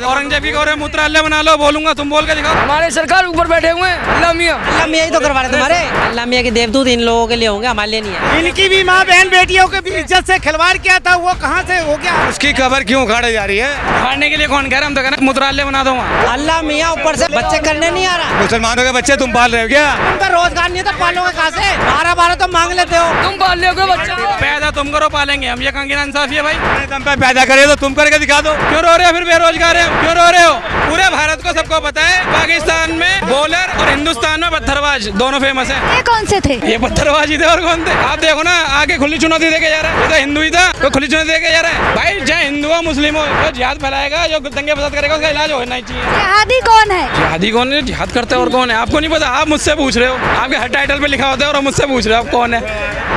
औरंगजेब की कब्र मूत्र अल्लाह बना लो, बोलूंगा तुम बोल के दिखाओ। हमारे सरकार ऊपर बैठे हुए हैं, अल्लाह मियाँ ही तो करवा रहे तुम्हारे। अल्लाह मियाँ के देवदूत इन लोगों के लिए होंगे, हमारे लिए नहीं है। इनकी भी माँ बहन बेटियों के भी इज्जत से खिलवाड़ किया था, वो कहाँ से हो गया? उसकी कब्र क्यों उखाड़ी जा रही है? उखाड़ने के लिए कौन कह रहा है? हम तो कहना मूत्र अल्लाह बना दूंगा। अल्लाह मियाँ ऊपर से बच्चे करने नहीं आ रहा। मुसलमानों के बच्चे तुम पाल रहे हो क्या? तुमका रोजगार नहीं है तो पालोगे कहाँ से? 12-12 तो मांग लेते हो। तुम पाल लोगे बच्चा। पैदा तुम करो, पालेंगे हम, ये कहाँ की इंसाफी है भाई? तुम पे पैदा करे तो तुम करके दिखा दो। क्यों रो रहे हो? फिर बेरोजगार है, क्यों रो रहे हो? पूरे भारत को सबको पता है, पाकिस्तान में बॉलर और हिंदुस्तान में पत्थरबाज दोनों फेमस है। ये कौन से थे? ये पत्थरबाजी थे और कौन थे? आप देखो ना, आगे खुली चुनौती देके जा रहा है। ये तो हिंदू ही था तो खुली चुनौती देके जा रहा है। भाई चाहे हिंदू हो मुस्लिम हो, जो जिहाद फैलाएगा, जो दंगे फसाद करेगा, उसका इलाज होना ही चाहिए। जिहादी कौन है? जिहादी कौन है? जिहाद करते हैं और कौन है? आपको नहीं पता? आप मुझसे पूछ रहे हो, आपके हर टाइटल पे लिखा होता है और मुझसे पूछ रहे हो आप कौन है।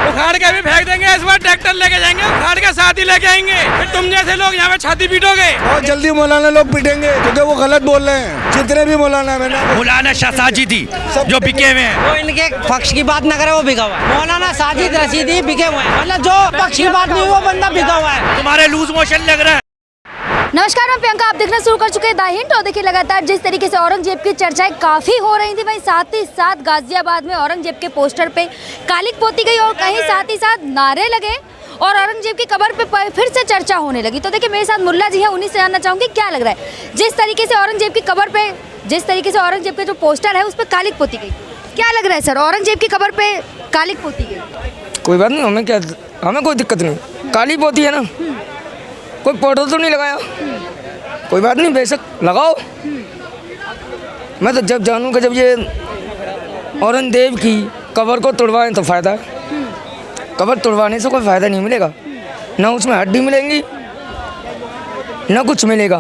उखाड़ के भी फेंक देंगे, इस बार ट्रैक्टर लेके जाएंगे, उखाड़ के साथ ही लेके आएंगे। फिर तुम जैसे लोग यहाँ पे छाती पीटोगे। बहुत जल्दी मौलाना लोग पीटेंगे क्योंकि वो गलत बोल रहे हैं। जितने भी मौलाना मौलाना शाह साजिदी जो बिके हुए हैं, वो इनके पक्ष की बात न करे, वो बिका हुआ है। मौलाना साजिद रशीदी बिके हुए हैं, मतलब जो पक्ष की बात नहीं, वो बंदा बिका हुआ है। तुम्हारे लूज मोशन लग रहा है। नमस्कार, मैं प्रियंका, आप देखना शुरू कर चुके हैं द हिंट। और देखिए लगातार जिस तरीके से औरंगजेब की चर्चाएं काफ़ी हो रही थी, वहीं साथ ही साथ गाजियाबाद में औरंगजेब के पोस्टर पे कालिक पोती गई और कहीं साथ ही साथ नारे लगे और औरंगजेब की कब्र पे फिर से चर्चा होने लगी। तो देखिए मेरे साथ मुल्ला जी हैं, उन्हीं से जानना चाहूँगी क्या लग रहा है जिस तरीके से औरंगजेब की कब्र पे, जिस तरीके से औरंगजेब के जो पोस्टर है उस पर कालिक पोती गई, क्या लग रहा है सर? औरंगजेब की कब्र पे कालिक पोती गई। कोई बात नहीं, हमें क्या, हमें कोई दिक्कत नहीं। काली पोती है ना, कोई पाउडर तो नहीं लगाया। कोई बात नहीं, बेशक लगाओ। मैं तो जब जानूँगा जब ये औरंगजेब की कब्र को तोड़वाएं तो फ़ायदा है। कब्र तोड़वाने से कोई फ़ायदा नहीं मिलेगा, ना उसमें हड्डी मिलेंगी ना कुछ मिलेगा,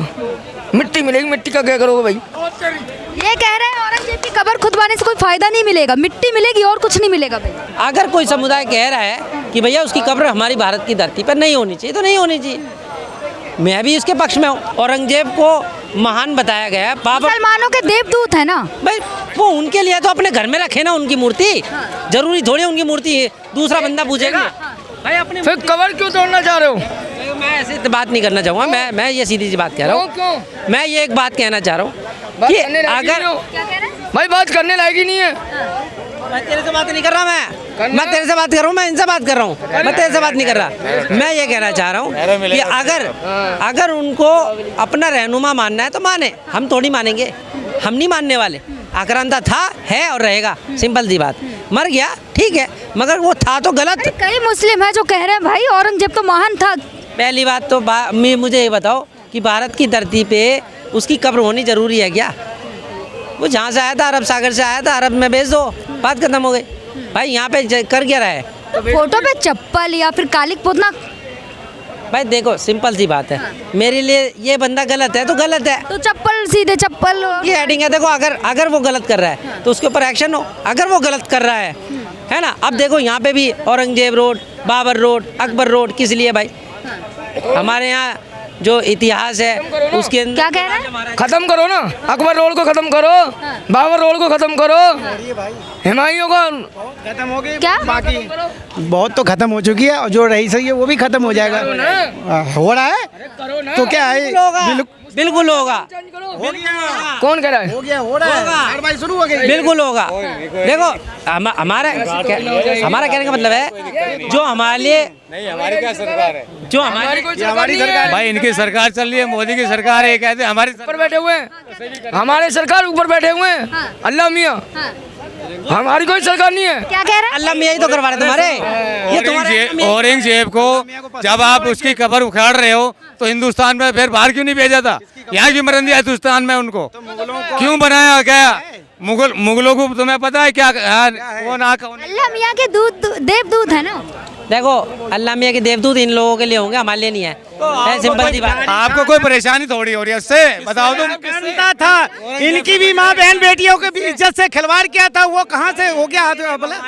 मिट्टी मिलेगी। मिट्टी का क्या करोगे भाई? ये कह रहे हैं औरंगजेब की कब्र खुदवाने से कोई फायदा नहीं मिलेगा, मिट्टी मिलेगी और कुछ नहीं मिलेगा भाई। अगर कोई समुदाय कह रहा है कि भैया उसकी कब्र हमारी भारत की धरती पर नहीं होनी चाहिए, तो नहीं होनी चाहिए। मैं भी इसके पक्ष में हूँ। औरंगजेब को महान बताया गया है, बाबा मुसलमानों के देवदूत है ना भाई, वो उनके लिए तो अपने घर में रखे ना उनकी मूर्ति। जरूरी थोड़ी उनकी मूर्ति दूसरा बंदा पूछेगा भाई अपने। फिर कब्र क्यों तोड़ना चाह रहे हो? मैं ऐसे तो बात नहीं करना चाहूँगा। मैं ये सीधी सी बात कह रहा हूँ। मैं ये एक बात कहना चाह रहा हूँ कि अगर भाई बात करने लायक ही नहीं है। मैं तेरे से बात नहीं कर रहा, मैं तेरे से बात कर रहा हूँ, मैं इनसे बात कर रहा हूँ, मैं तेरे से बात नहीं कर रहा। मैं ये कहना चाह रहा हूँ कि अगर उनको अपना रहनुमा मानना है तो माने, हम थोड़ी मानेंगे, हम नहीं मानने वाले। आक्रांता था, है और रहेगा, सिंपल सी बात। मर गया ठीक है, मगर वो था तो गलत। कई मुस्लिम है जो कह रहे हैं भाई औरंगजेब तो महान था। पहली बात तो मुझे ये बताओ कि भारत की धरती पे उसकी कब्र होनी जरूरी है क्या? वो जहाँ से आया था, अरब सागर से आया था, अरब में भेज दो, बात खत्म हो गई। भाई यहाँ पे कर क्या रहा है? तो फोटो पे चप्पल या फिर कालिक पोतना। भाई देखो सिंपल सी बात है, मेरे लिए ये बंदा गलत है तो गलत है, तो चप्पल सीधे चप्पल ये हेडिंग है। देखो अगर वो गलत कर रहा है तो उसके ऊपर एक्शन हो। अगर वो गलत कर रहा है ना। अब देखो यहाँ पे भी Aurangzeb road, Babar road, Akbar road किस लिए भाई? हमारे यहाँ जो इतिहास है उसके अंदर क्या कह रहा है? खत्म करो ना, अकबर रोड को खत्म करो, बाबर रोड को खत्म करो, हुमायूं को खत्म हो गई क्या? बाकी बहुत तो खत्म हो चुकी है और जो रही सही है वो भी खत्म हो जाएगा। हो रहा है तो क्या है? बिल्कुल होगा। कौन कह रहा है? हो गया, हो रहा है, कार्रवाई शुरू हो गई। बिल्कुल होगा। देखो हमारा कहने का मतलब है जो हमारे लिए नहीं, हमारी क्या सरकार है? जो हमारी सरकार भाई इनकी सरकार चल रही है, मोदी की सरकार है, कहते हमारी ऊपर बैठे हुए हैं, हमारे सरकार ऊपर बैठे हुए हैं, अल्लाह मियाँ। हमारी कोई सरकार नहीं है। क्या कह रहा है? अल्लाह मियाँ ही तो करवा रहे तुम्हारे। ये तुम्हारे औरंगजेब को जब आप उसकी कब्र उखाड़ रहे हो तो हिंदुस्तान में फिर बाहर क्यों नहीं भेजा था? यहाँ की मरन दिया हिंदुस्तान में उनको क्यों बनाया? क्या मुगलों को तुम्हें पता है क्या? अल्लाह मियाँ के देवदूत है ना। देखो अल्लाह मियाँ के देवदूत इन लोगों के लिए होंगे, हमारे लिए नहीं है। सिंपल सी बात। आपको कोई परेशानी थोड़ी हो रही है उससे? बताओ तुम। गंदा था, इनकी भी माँ बहन बेटियों के भी इज्जत से खिलवाड़ किया था, वो कहाँ से हो गया?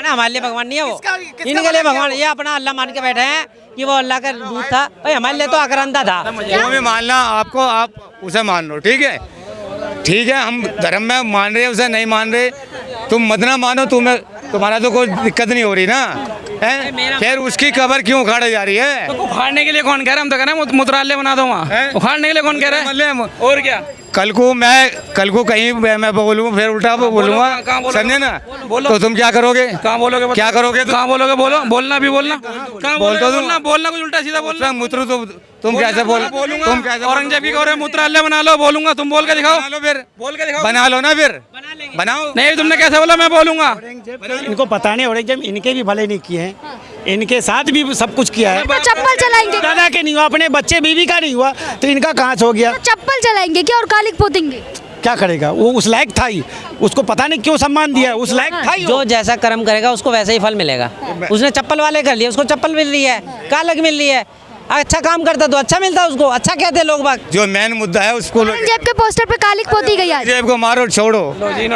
हमारे लिए भगवान नहीं है वो, किसका इनके लिए भगवान। ये अपना अल्लाह मान के बैठे हैं कि वो अल्लाह का दूत था। भाई हमारे लिए तो आक्रांता था। जो भी मानना आपको, आप उसे मान लो, ठीक है? ठीक है, हम धर्म में मान रहे हैं, उसे नहीं मान रहे, तुम मत ना मानो। तुम्हारा तो कोई दिक्कत नहीं हो रही ना, हैं? फिर उसकी कब्र क्यों उखाड़ी जा रही है? तो उखाड़ने के लिए कौन कह रहा है? हम तो कह रहे हैं मुत्रालय बना दो वहाँ। उखाड़ने के लिए कौन कह रहा है? और क्या? कल को कहीं मैं बोलूँ फिर उल्टा बोलूँगा, समझे ना? बोलो। तो तुम क्या करोगे? कहाँ बोलोगे? क्या करोगे? कहाँ बोलोगे? बोलो, बोलना भी बोलना। कहाँ बोल तो बोलना? बोलना कुछ उल्टा सीधा बोलना। मुत्र तो तुम कैसे बोल? बोलूंगा। तुम कैसे? औरंगजेब की कह रहे मुत्रालय बना लो, बोलूंगा। तुम बोल के दिखाओ। बना लो फिर, बोल के दिखाओ। बना लो ना फिर, बनाओ। नहीं, तुमने कैसे बोला? मैं बोलूंगा। इनको पता नहीं औरंगजेब इनके भी भले नहीं किए हैं, इनके साथ भी सब कुछ किया है। तो चप्पल चलाएंगे, दादा के नहीं हुआ, अपने बच्चे बीवी का नहीं हुआ, तो इनका कहाँ से हो गया? चप्पल चलाएंगे क्या और कालिक पोतेंगे? क्या करेगा वो? उस लायक था ही, उसको पता नहीं क्यों सम्मान दिया, उस लायक था ही। जो जैसा कर्म करेगा उसको वैसे ही फल मिलेगा। उसने चप्पल वाले कर लिया, उसको चप्पल मिल रही है, कालक मिल रही है। अच्छा काम करता तो अच्छा मिलता उसको, अच्छा कहते हैं लोग बाग। जो मेन मुद्दा है उसको औरंगजेब के पोस्टर पे कालिक पोती गई आज। औरंगजेब को मारो, छोड़ो,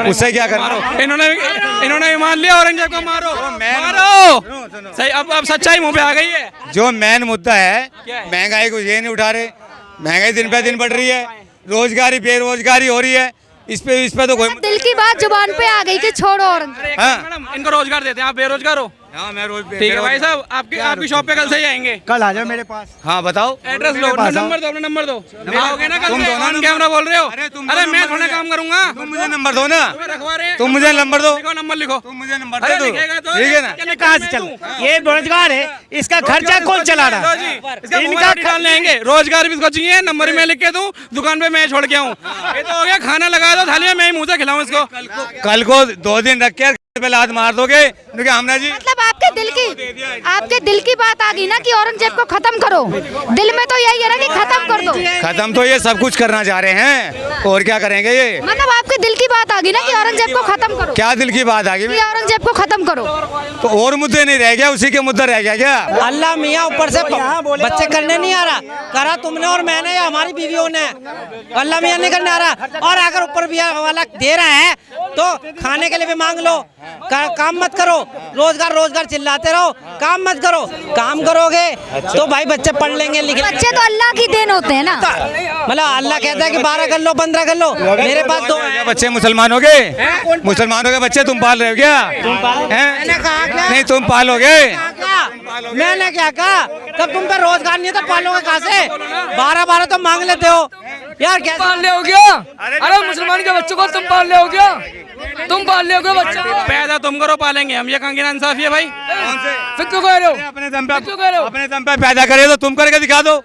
उससे क्या करना? इन्होंने भी मान लिया औरंगजेब को मारो, मारो। सही, अब सच्चाई मुंह पे आ गई है। जो मेन मुद्दा है, क्या है? महंगाई को ये नहीं उठा रहे। महंगाई दिन पे दिन बढ़ रही है, रोजगारी बेरोजगारी हो रही है। इस पे तो कोई दिल की बात जुबान पे आ गई कि छोड़ो औरंगजेब। हाँ। मैडम, इनको रोजगार देते हैं, आप बेरोजगार हो। हाँ, मैं रोज ठीक है भाई साहब, आपकी शॉप पे कल से ही आएंगे। कल आ जाओ मेरे पास। हाँ बताओ, एड्रेस लो, नंबर दो, अपना नंबर दो। आओगे ना कल तुम से? दो ना ऑन नंबर। कैमरा बोल रहे हो? अरे मैं थोड़ा काम करूंगा। तुम मुझे नंबर दो ना, तुम्हें रखवा रहे हैं। तुम मुझे नंबर दो। लिखो, नंबर लिखो। तुम मुझे नंबर अरे दे दो, लिखेगा तो ठीक है ना? चलिए, कहाँ से चल? ये बेरोजगार है, इसका खर्चा कौन चला रहा है? इसका इनका डालने आएंगे। रोजगार भी इसको चाहिए, नंबर भी मैं लिख के दूं, दुकान पे मैं छोड़ के आऊं। ये तो हो गया, खाना लगा दो थाली में, मैं ही मुंह से खिलाऊं इसको। कल को 2 दिन रख के पे लात मार दोगे, क्योंकि हमने जी मतलब आपके दिल की बात आ गई ना कि औरंगजेब को खत्म करो। दिल में तो यही है ना कि खत्म कर दो। खत्म तो ये सब कुछ करना चाह रहे हैं, और क्या करेंगे ये? मतलब आपके दिल की बात आ गई ना कि औरंगजेब को खत्म करो। क्या दिल की बात आ गई? कि औरंगजेब को खत्म करो। तो और मुद्दे नहीं रह गया, उसी के मुद्दा रह गया क्या? अल्लाह मियाँ ऊपर से बच्चे करने नहीं आ रहा, करा तुमने और मैंने या हमारी बीवियों ने। अल्लाह मियाँ नहीं करने आ रहा, और अगर ऊपर भी वाला दे रहा है तो खाने के लिए भी मांग लो। काम मत करो, रोजगार चिल्लाते रहो, काम मत करो। काम करोगे तो भाई बच्चे पढ़ लेंगे, लिख लेंगे। बच्चे तो अल्लाह की देन होते हैं ना। मतलब अल्लाह कहता है कि 12 कर लो, 15 कर लो। मेरे पास 2 हैं। बच्चे मुसलमानों के बच्चे तुम पाल रहे हो क्या? हैं? नहीं, तुम पालोगे। मैंने क्या कहा? तब तुम पे रोजगार नहीं है तो पालोगे कहाँ से? 12 तो मांग लेते हो यार। कैसे पाल ले हो गया? अरे मुसलमान के बच्चों को तुम पाल ले हो गया? तुम पाल ले हो गया बच्चा? पैदा तुम करो, पालेंगे हम। ये कहाँ की नाइंसाफी है भाई? फिर क्यों कह रहे हो? अपने दम पे तो पैदा करे तो तुम करके दिखा दो।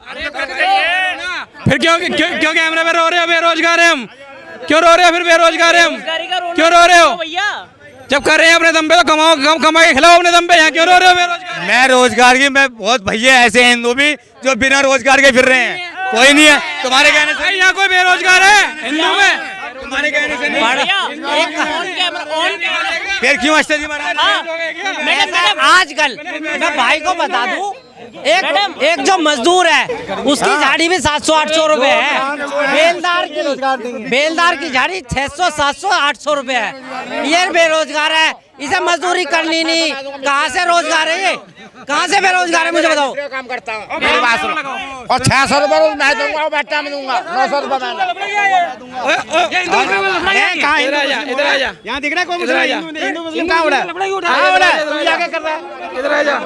फिर क्यों कैमरे पे रो रहे हो? बेरोजगार है हम। क्यों रो रहे हो? फिर बेरोजगार है हम, क्यों रो रहे हो? जब कर रहे हैं अपने दम पे तो कमाओ, कमा के खिलाओ अपने दम पे। यहाँ क्यों रो रहे हो बेरोजगार? मैं रोजगार की, मैं बहुत भैया ऐसे हिंदू भी जो बिना रोजगार के फिर रहे हैं, कोई नहीं है तुम्हारे कहने से। यहाँ कोई बेरोजगार है हिंदू में? तुम्हारे कहने से नहीं। फिर क्यों अष्टजी महाराज? आजकल मैं भाई को बता दूं, एक जो मजदूर है उसकी झाड़ी भी 700-800 रुपए है। बेलदार की झाड़ी 600, 700, 800 रुपए है। ये बेरोजगार है, इसे मजदूरी करनी नहीं। कहाँ से रोजगार है ये? कहाँ से बेरोजगार है मुझे बताओ। काम करता हूँ, मेरी बात सुनो। और 600 रुपए रोज मैं दूंगा, बैठा में दूंगा 900 रुपए इधर आ जा। यहाँ दिख रहा है कोई इधर आ जा। हिंदू मुस्लिम कहाँ हो रहा है? तू जाके कर रहा है। इधर आ जा।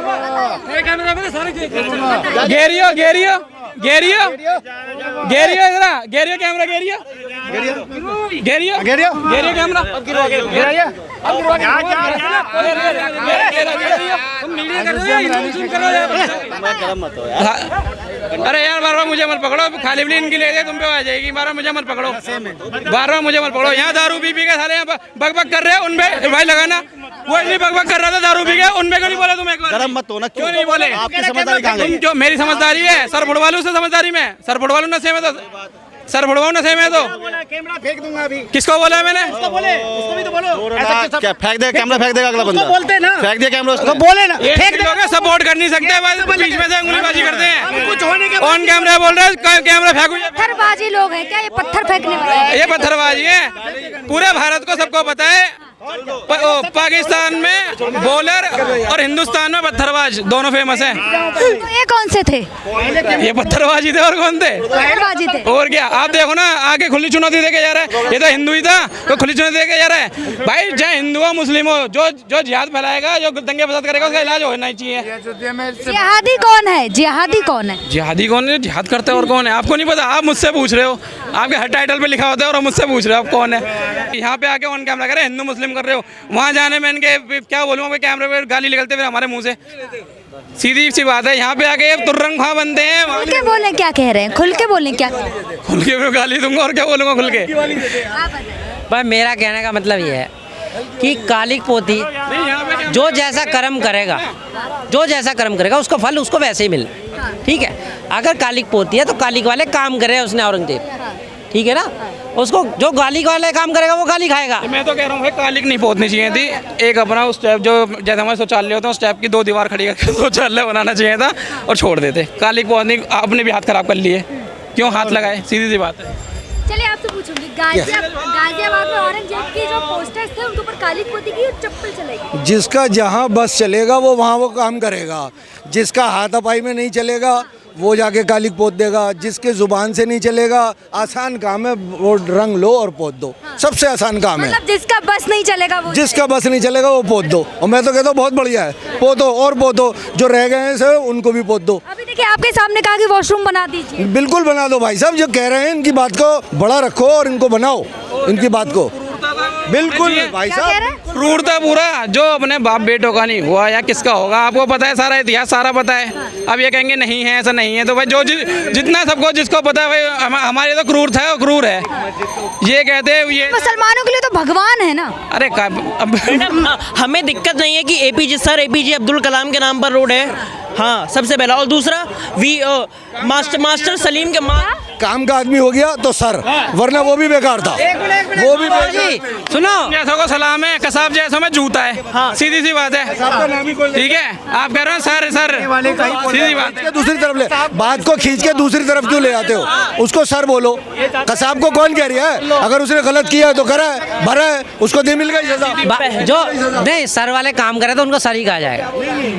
घेरियो कैमरा, घेरियो कैमरा। अरे यार, बार बार मुझे मत पकड़ो। खाली भी इनकी ले तुम पे आ जाएगी। बार बार मुझे मत पकड़ो, बार मुझे मत पकड़ो। यहाँ दारू पी के साले यहाँ बक कर रहे हैं। उनपे भाई लगाना, वो नहीं बक कर रहा था दारू पी के। उनपे क्यों नहीं बोले तुम? एक बार गरम मत होना, क्यों नहीं बोले? आपकी समझदारी कहाँ गई? तुम जो मेरी समझदारी है, सर फुटवालू से समझदारी में, सर फुटवालू नशे में, तो सर फुटवाओ नशे में। तो कैमरा फेंक दूंगा अभी। किसको बोला मैंने? उसको बोले, उसको भी तो बोलो। क्या फेंक देगा? कैमरा फेंक देगा अगला बंदा। बोलते ना, फेंक दिया कैमरा उसको। तो बोले ना, फेंक दोगे, सपोर्ट कर नहीं सकते, बस बीच में से उंगलीबाजी करते हैं। कुछ होने के ऑन कैमरा बोल रहे हैं, कैमरा फेंकू। पत्थरबाजी लोग हैं क्या ये? पत्थर फेंकने वाले? ये पत्थरबाजी है। पूरे भारत को सबको पता है, पाकिस्तान में बॉलर और हिंदुस्तान में पत्थरबाज दोनों फेमस हैं। तो ये कौन से थे? ये पत्थरबाजी थे, और कौन थे? पत्थरबाजी थे। और क्या? आप देखो ना, आगे खुली चुनौती चुनौती देके जा रहा है। ये तो हिंदू ही था तो खुली चुनौती देके जा रहा है। भाई चाहे हिंदू हो मुस्लिम हो, जो जिहाद फैलाएगा, जो दंगे फसाद करेगा, उसका इलाज होना ही चाहिए। जिहादी कौन है? जिहादी कौन है? जिहादी कौन है? जिहाद करता है और कौन है आपको नहीं पता? आप मुझसे पूछ रहे हो, आपके हर टाइटल पे लिखा होता है और आप मुझसे पूछ रहे हो आप कौन है। यहाँ पे आके ऑन कैमरा करे हिंदू मुस्लिम कर रहे हो, वहाँ जाने में इनके क्या बोलूँ, कैमरे पे गाली निकलते फिर हमारे मुँह से। सीधी सी बात है, यहाँ पे आके तुर्रंग खा बनते हैं। खुल के बोले क्या कह रहे हैं? खुल के बोले क्या? खुल के मैं गाली दूंगा और क्या बोलूँगा खुल के। भाई मेरा कहने का मतलब ये है कि कालिक पोती जो जैसा कर्म करेगा उसका फल उसको वैसे ही मिले। ठीक है, अगर कालिक पोती है तो कालिक वाले काम करे उसने औरंगजेब, ठीक है ना, उसको जो कालिक वाले काम करेगा वो गाली खाएगा। मैं तो कह रहा हूँ भाई कालिक नहीं पोतनी चाहिए थी। एक अपना उस टाइप जो जैसे हमारे शौचालय होते हैं उस टाइप की 2 दीवार खड़ी करके शौचालय बनाना चाहिए था और छोड़ देते। कालिक पोतनी आपने भी हाथ खराब कर लिए, क्यों हाथ लगाए? सीधी सी बात है। चलिए आपसे पूछूंगी, गाजियाबाद में औरंगजेब के जो पोस्टर्स थे उनके ऊपर कालिक पोती की चप्पल चलेगी। जिसका जहाँ बस चलेगा वो वहाँ वो काम करेगा, जिसका हाथापाई में नहीं चलेगा वो जाके कालिक पोत देगा, जिसके जुबान से नहीं चलेगा आसान काम है, वो रंग लो और पोत दो। सबसे आसान काम है। मतलब जिसका बस नहीं चलेगा वो पोत दो। और मैं तो कहता हूँ बहुत बढ़िया है, पोतो और पोतो, जो रह गए हैं सर उनको भी पोत दो। अभी देखिए आपके सामने कहा कि वॉशरूम बना दीजिए। बिल्कुल बना दो भाई साहब, जो कह रहे हैं इनकी बात को बड़ा रखो और इनको बनाओ, इनकी बात को। बिल्कुल भाई साहब, क्रूरता पूरा जो अपने बाप बेटों का नहीं हुआ या किसका होगा, आपको पता है, सारा इतिहास सारा पता है। अब ये कहेंगे नहीं है, ऐसा नहीं है, तो भाई जो जितना सबको जिसको पता है भाई हमारे तो क्रूर था और क्रूर है। ये कहते हैं ये मुसलमानों के लिए तो भगवान है ना। अरे हमें दिक्कत नहीं है कि एपीजे अब्दुल कलाम के नाम पर रोड है, हाँ सबसे पहला। और दूसरा मास्टर सलीम के काम का आदमी हो गया तो सर, वरना वो भी बेकार था। वो भी सुनो, जैसों को सलाम है, कसाब जैसों में जूता है। हाँ। सीधी सी बात है, ठीक है। आप कह रहे हो सर सीधी बात है। दूसरी तरफ ले बात को खींच के दूसरी तरफ क्यों ले आते हो? उसको सर बोलो। कसाब को कौन कह रहा है? अगर उसने गलत किया है तो करा है, भरा है, उसको दे मिल गई सजा। जो नहीं सर वाले काम करे तो उनको सर ही कहा जाएगा,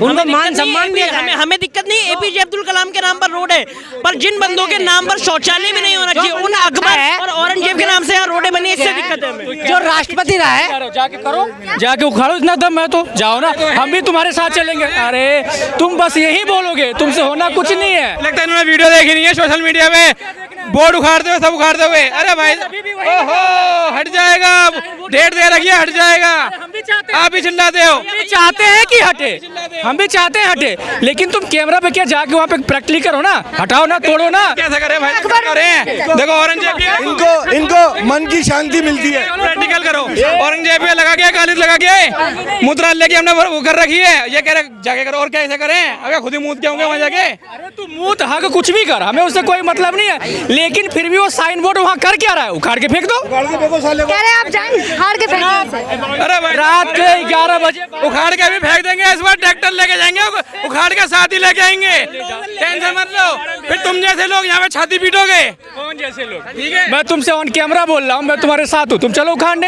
उनको मान सम्मान दिया जाएगा। हमें दिक्कत नहीं, एपीजे अब्दुल कलाम के नाम पर रोड है, पर जिन बंदों के नाम पर शौचालय भी नहीं होना चाहिए, उन अकबर और औरंगजेब के नाम से यहाँ रोडें बनी, इससे दिक्कत है हमें। जो राष्ट्रपति रहा है जाके करो, जाके उखाड़ो, इतना दम है तो जाओ ना, हम भी तुम्हारे साथ चलेंगे। अरे तुम बस यही बोलोगे, तुमसे होना कुछ नहीं है। लगता है इन्होंने वीडियो देखी नहीं है सोशल मीडिया पे, बोर्ड उखाड़ते हुए सब उखाड़ते हुए। अरे भाई ओहो हट जाएगा, डेट दे रखी है, हट जाएगा। आप भी चिल्लाते हो। चाहते हैं कि हटे, हम भी चाहते हैं हटे, लेकिन तुम कैमरा पे क्या जाके वहाँ पे प्रैक्टिकली करो ना, हटाओ ना, तोड़ो ना। कैसे करें भाई? देखो औरंगजेब इनको मन की शांति मिलती है। प्रैक्टिकल करो। औरंगजेब पे लगा के कालिद लगा के मुद्रा लेके हमने वो कर रखी है, ये कह रहे जाके करो। और कैसे करें? अगर खुद ही मूत के होंगे वहाँ जाके। अरे तू मूत हक कुछ भी कर, हमें उससे कोई मतलब नहीं है, लेकिन फिर भी वो साइन बोर्ड वहाँ कर क्या रहा है? उखाड़ के फेंक दो। कह रहे हैं आप जाएं उखाड़ के फेंक। अरे भाई रात के 11 बजे उखाड़ के भी फेंक देंगे, इस बार ट्रैक्टर लेके जाएंगे, उखाड़ के साथ ही लेके आएंगे, टेंशन मत लो। फिर तुम जैसे लोग यहाँ पे छाती पीटोगे। कौन जैसे लोग? ठीक है, मैं तुमसे ऑन कैमरा बोल रहा हूँ, मैं तुम्हारे साथ हूँ, तुम चलो उखाड़ने।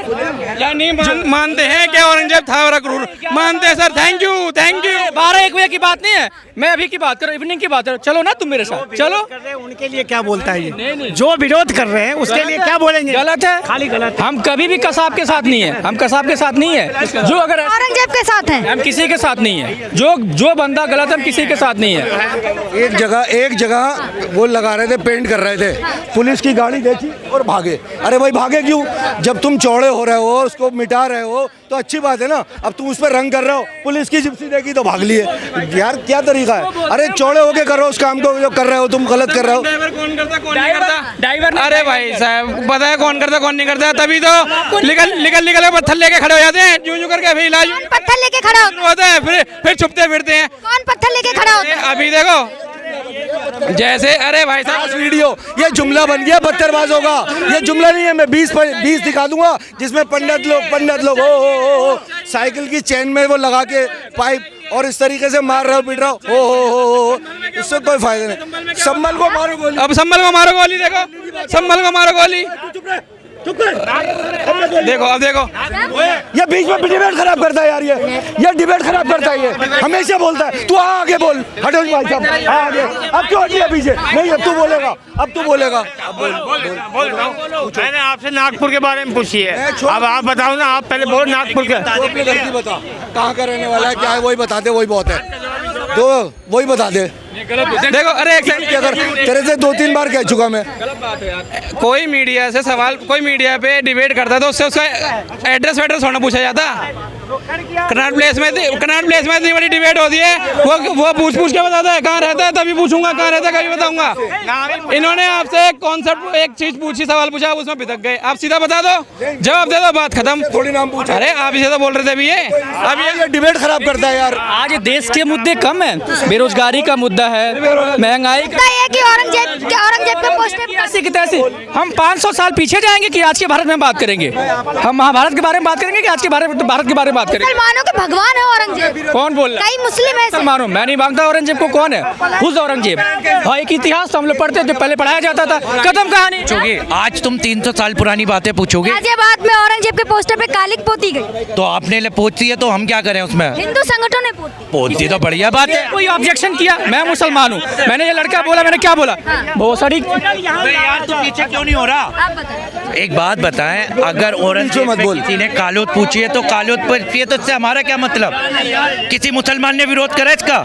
या नहीं मानते हैं क्या औरंगजेब था और क्रूर? मानते हैं सर, थैंक यू 12-1 बजे की बात नहीं है, मैं अभी की बात करो, इवनिंग की बात करो। चलो ना तुम मेरे साथ, चलो। उनके लिए क्या बोलता है ये? जो विरोध कर रहे हैं उसके लिए क्या बोलेंगे? गलत है, खाली गलत है। हम कभी भी कसाब के साथ नहीं है, हम कसाब के साथ नहीं है। जो अगर औरंगजेब के साथ हैं, हम किसी के साथ नहीं है, जो बंदा गलत है हम किसी के साथ नहीं है। एक जगह वो लगा रहे थे, पेंट कर रहे थे, पुलिस की गाड़ी देखी और भागे। अरे भाई भागे क्यों? जब तुम चौड़े हो रहे हो, उसको मिटा रहे हो तो अच्छी बात है ना। अब तुम उस पर रंग कर रहे हो, पुलिस की जिप्सी देखी तो भाग लिए। यार क्या तरीका है? अरे चौड़े होके करो उस काम को जो कर रहे हो, तुम गलत कर रहे हो। ड्राइवर कौन करता कौन नहीं करता? ड्राइवर। अरे भाई साहब पता है कौन करता कौन नहीं करता, तभी तो निकल पत्थर लेके खड़े हो जाते हैं, यूं करके फिर इलाज पत्थर लेके खड़ा होता है, फिर छुपते फिरते हैं। कौन पत्थर लेके खड़ा होता है? अभी देखो जैसे, अरे भाई साहब वीडियो ये जुमला बन गया पत्थरबाजों का। ये जुमला नहीं है, मैं 20 दिखा दूंगा जिसमें पंडित लोग हो साइकिल की चेन में वो लगा के पाइप और इस तरीके से मार रहे हो, पीट रहे हो, इससे कोई फायदा नहीं। संभल को मारो गोली। अब संभल को मारो गोली, देखो संभल को मारो गोली। देखो अब देखो, ये बीच में डिबेट खराब करता है यार, ये डिबेट खराब करता है, ये हमेशा बोलता है। तू आगे बोल, हटो भाई साहब, आगे। अब क्यों हटिए पीछे? नहीं, अब तू बोलेगा, अब तू बोलेगा। मैंने आपसे नागपुर के बारे में पूछी है, अब आप बताओ ना, आप पहले बोलो नागपुर के। तो अपनी घर की बता, कहाँ का रहने वाला है, क्या है, वही बता दे, वही बहुत है, तो वही बता दे। देखो, अरे एक सेकंड, अगर तेरे से 2-3 बार कह चुका मैं। कोई मीडिया से सवाल, कोई मीडिया पे डिबेट करता है तो उससे उसका एड्रेस वेड्रेस होना पूछा जाता। कनाट प्लेस में इतनी बड़ी डिबेट होती है, वो पूछ के बताता है कहाँ रहता है, तभी पूछूंगा, कहाँ रहता है कभी बताऊंगा। इन्होंने आपसे एक कॉन्सेप्ट, एक चीज पूछी, सवाल पूछा, उसमें भितक गए। आप सीधा बता दो, जवाब दे दो, बात खत्म। थोड़ी नाम पूछा। अरे आप इसे तो बोल रहे थे अभी, ये डिबेट खराब करता है यार। आज देश के मुद्दे कम है, बेरोजगारी का मुद्दा है, महंगाई का। है कि औरंगजेब के पोस्टर कैसे की तैसे हम 500 साल पीछे जाएंगे कि आज के भारत में बात करेंगे? हम महाभारत के बारे में बात करेंगे कि आज के भारत के बारे में बात करेंगे? मुसलमानों के भगवान है औरंगजेब। कौन बोल रहा है? कई मुस्लिम है। मुसलमानों, मैं नहीं मांगता औरंगजेब को। कौन है हुज औरंगजेब? हाँ, एक इतिहास तो हम लोग पढ़ते थे, पहले पढ़ाया जाता था, खत्म कहानी। आज तुम 300 साल पुरानी बातें पूछोगे? गाजियाबाद में औरंगजेब के पोस्टर पे कालिक पोती गई, तो आपने पूछती है तो हम क्या करें उसमें? हिंदू संगठनों ने पोती तो बढ़िया बात है। कोई ऑब्जेक्शन किया? मैं मुसलमान हूँ, मैंने ये लड़का बोला, मैंने क्या बोला? वो सॉरी यार, तुम पीछे क्यों नहीं हो रहा? आप बताएं। एक बात बताएं, अगर औरंगजेब पे किसी ने कालोत पूछी है तो कालोत पूछी है, तो इससे हमारा क्या मतलब? किसी मुसलमान ने विरोध करा इसका?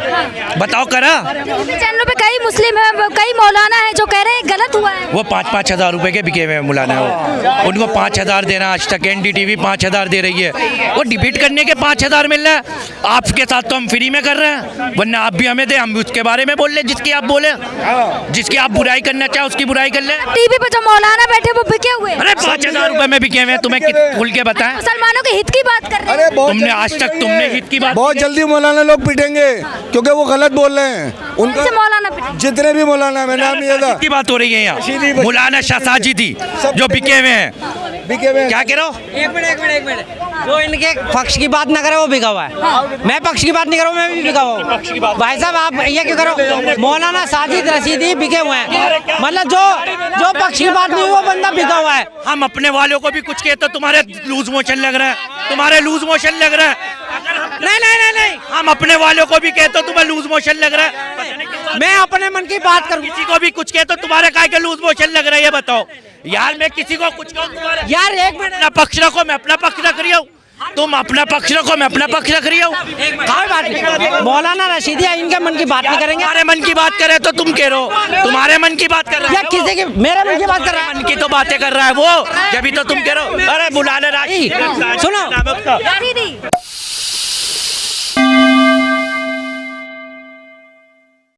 बताओ, करा? चैनलों पे कई मुस्लिम है, कई मौलाना है जो कह रहे हैं गलत हुआ है। वो 5-5 हजार रुपए के बिके हुए मौलाना है, उनको 5 हजार देना। आज तक NDTV 5 हजार दे रही है, वो डिबेट करने के 5 हजार मिल रहा है। आपके साथ तो हम फ्री में कर रहे हैं, वरना आप भी हमें दे, हम भी उसके बारे में बोल ले जिसकी आप बोले, जिसकी आप बुराई करना चाहे उसकी बुराई कर ले। टीवी पे जो मौलाना बैठे वो बिके हुए। अरे 5 हजार रुपए में बिके हुए, तुम्हें खुल के बताएं। मुसलमानों के हित की बात कर रहे हैं। तुमने आज तक हित की बात, बहुत जल्दी मौलाना लोग पिटेंगे क्योंकि वो गलत बोल रहे हैं। उनसे मौलाना जितने भी मौलाना, मैं नाम नहीं लेता, की बात हो रही है यहाँ। मौलाना शाहसाजी थी जो बिके हुए हैं, क्या कह रहे हो? एक मिनट, जो इनके पक्ष की बात ना करे वो बिका हुआ है। मैं पक्ष की बात नहीं कर रहा हूँ, मैं भी बिका हुआ हूँ। भाई साहब, आप ये क्यों करो? मौलाना साजिद रशीदी बिके हुए हैं, मतलब जो पक्ष की बात नहीं, वो बंदा बिका हुआ है। हम अपने वालों को भी कुछ कहते तो तुम्हारे लूज मोशन लग रहा है, तुम्हारे लूज मोशन लग रहा है। नहीं, हम अपने वालों को भी कहते हो तुम्हें लूज मोशन लग रहा है। मैं अपने मन की बात करूँ, किसी को भी कुछ कहते तो तुम्हारे काय के लूज मोशन लग रहा है, ये बताओ यार। मैं किसी को कुछ कहूँ तुम्हारे, यार एक मिनट, अपना पक्ष रखो, मैं अपना पक्ष रख रही हूँ, तुम अपना पक्ष रखो, मैं अपना पक्ष रख रही हूँ। कोई बात नहीं। मौलाना रशीदी इनके मन की बात नहीं करेंगे। तुम्हारे मन की बात करे तो तुम कह रहे हो तुम्हारे मन की बात कर रहे या किसी की मेरे मन की बात कर रहा है? मन की तो बातें कर रहा है वो, जब भी तो तुम कह रहे हो। अरे बुलाने राजी, सुनो,